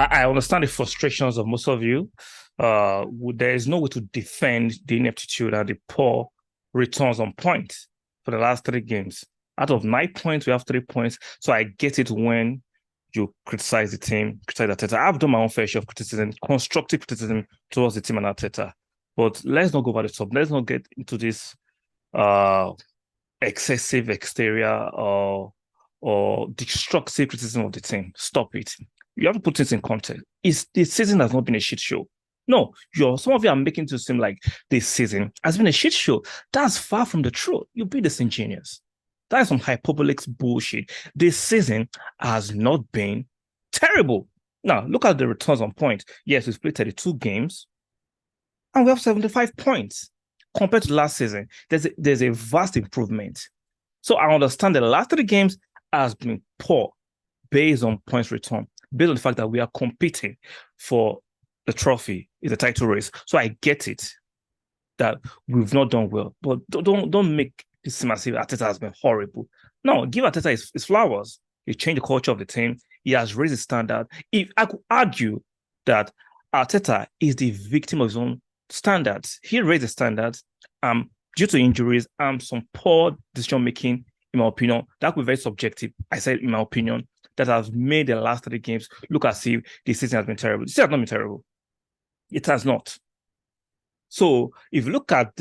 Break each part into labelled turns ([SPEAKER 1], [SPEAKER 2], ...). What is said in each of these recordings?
[SPEAKER 1] I understand the frustrations of most of you. There is no way to defend the ineptitude and the poor returns on points for the last three games. Out of 9 points, we have 3 points. So I get it when you criticize the team, criticize Arteta. I've done my own fair share of criticism, constructive criticism towards the team and Arteta. But let's not go over the top. Let's not get into this uh excessive exterior or destructive criticism of the team. Stop it. You have to put things in context. The season has not been a shit show. No, some of you are making it seem like this season has been a shit show. That's far from the truth. You're being disingenuous. That is some hyperbolic bullshit. This season has not been terrible. Now, look at the returns on points. Yes, we've played 32 games and we have 75 points compared to last season. There's a vast improvement. So I understand the last three games has been poor based on points return, based on the fact that we are competing for the trophy, is the title race. So I get it that we've not done well, but don't make this massive Arteta has been horrible. No, give Arteta his flowers. He changed the culture of the team. He has raised the standard. If I could argue that Arteta is the victim of his own standards, he raised the standards due to injuries and some poor decision making, in my opinion. That could be very subjective. I said, in my opinion, that has made the last three games look as if the season has been terrible. The season has not been terrible. It has not. So if you look at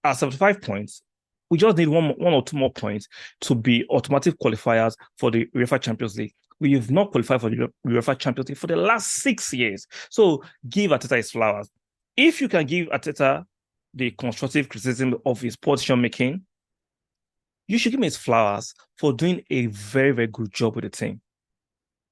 [SPEAKER 1] our 75 points, we just need one or two more points to be automatic qualifiers for the UEFA Champions League. We have not qualified for the UEFA Champions League for the last 6 years. So give Arteta his flowers. If you can give Arteta the constructive criticism of his position making, you should give him his flowers for doing a very, very good job with the team.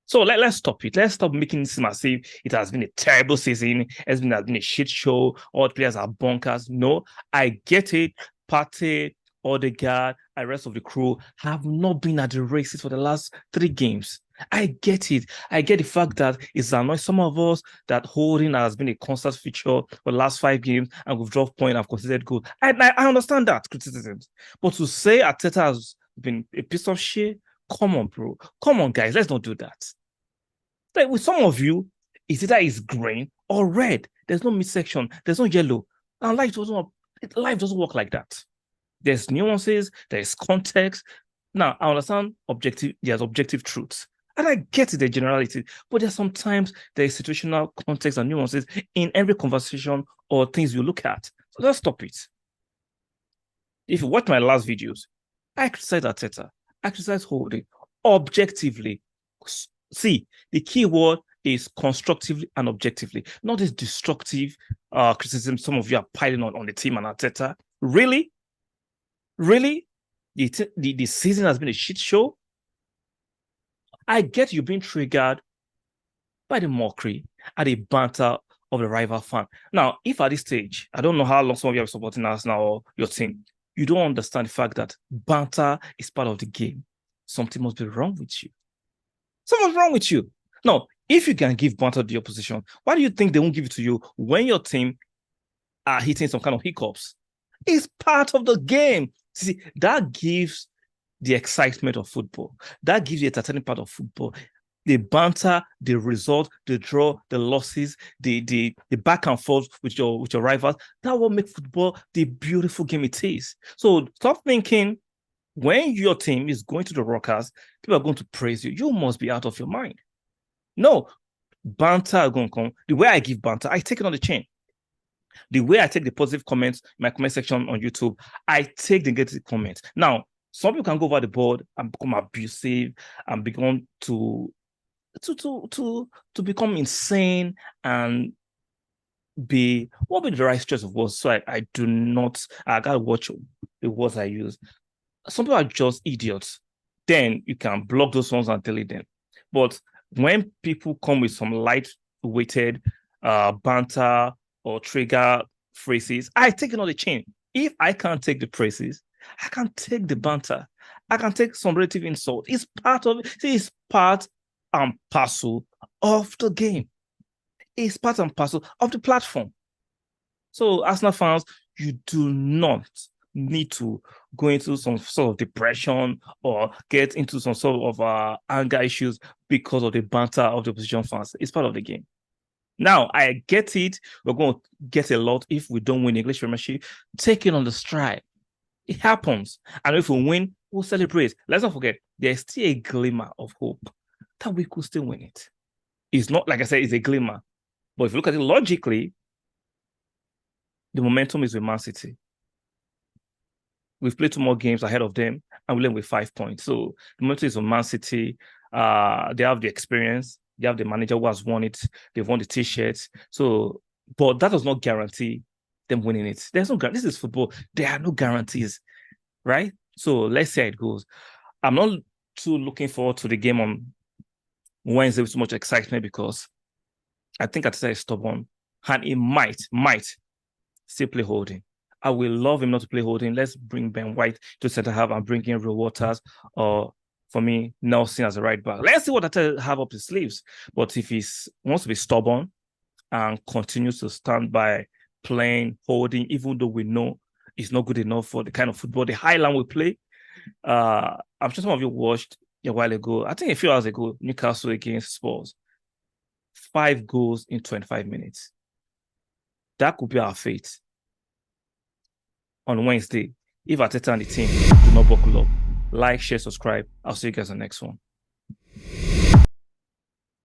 [SPEAKER 1] So let's stop it. Let's stop making this massive. It has been a terrible season. It has been a shit show. All the players are bonkers. No, I get it. Partey, Odegaard, and the rest of the crew have not been at the races for the last three games. I get it. I get the fact that it's annoyed some of us that holding has been a constant feature for the last 5 games and we've dropped point and have considered good. I understand that criticism. But to say Arteta has been a piece of shit, come on, bro. Come on, guys. Let's not do that. Like with some of you, it's either green or red. There's no midsection. There's no yellow. And life doesn't work like that. There's nuances. There's context. Now, I understand there's objective truths. And I get it, the generality. But there's sometimes there's situational context and nuances in every conversation or things you look at. So let's stop it. If you watch my last videos, I criticize Arteta. I criticize Holding objectively. See, the key word is constructively and objectively, not this destructive criticism some of you are piling on the team and Arteta. Really? Really? The season has been a shit show? I get you being triggered by the mockery and the banter of the rival fan. Now, if at this stage, I don't know how long some of you are supporting us now or your team, you don't understand the fact that banter is part of the game. Something must be wrong with you. Something's wrong with you. Now, if you can give banter to the opposition, why do you think they won't give it to you when your team are hitting some kind of hiccups? It's part of the game. See, that gives the excitement of football. That gives the entertaining part of football. The banter, the result, the draw, the losses, the back and forth with your rivals. That will make football the beautiful game it is. So stop thinking when your team is going to the Rockers, people are going to praise you. You must be out of your mind. No, banter are going to come. The way I give banter, I take it on the chin. The way I take the positive comments, my comment section on YouTube, I take the negative comments. Now, some people can go over the board and become abusive and begin to become insane and what be the right choice of words. So I gotta watch the words I use. Some people are just idiots. Then you can block those ones and delete them. But when people come with some light-weighted banter or trigger phrases, I take it on the chin. If I can't take the phrases, I can take the banter. I can take some relative insult. It's part of it. It's part and parcel of the game. It's part and parcel of the platform. So, Arsenal fans, you do not need to go into some sort of depression or get into some sort of anger issues because of the banter of the opposition fans. It's part of the game. Now, I get it. We're going to get a lot if we don't win English Premiership. Take it on the stride. It happens. And if we win, we'll celebrate. Let's not forget, there's still a glimmer of hope that we could still win it. It's not, like I said, it's a glimmer. But if you look at it logically, the momentum is with Man City. We've played 2 more games ahead of them, and we led with 5 points. So the momentum is with Man City. They have the experience. They have the manager who has won it. They've won the T-shirts. So, but that does not guarantee them winning it. There's no guarantee. This is football. There are no guarantees, right? So let's see how it goes. I'm not too looking forward to the game on Wednesday with so much excitement because I think Arteta is stubborn and he might still play holding. I will love him not to play holding. Let's bring Ben White to center half and bring in Real Waters or for me, Nelson as a right back. Let's see what Arteta have up his sleeves. But if he wants to be stubborn and continues to stand by playing, holding, even though we know it's not good enough for the kind of football, the high line we play. I'm sure some of you watched a while ago, I think a few hours ago, Newcastle against Spurs. 5 goals in 25 minutes. That could be our fate on Wednesday if Arteta and the team do not buckle up. Like, share, subscribe. I'll see you guys on the next one.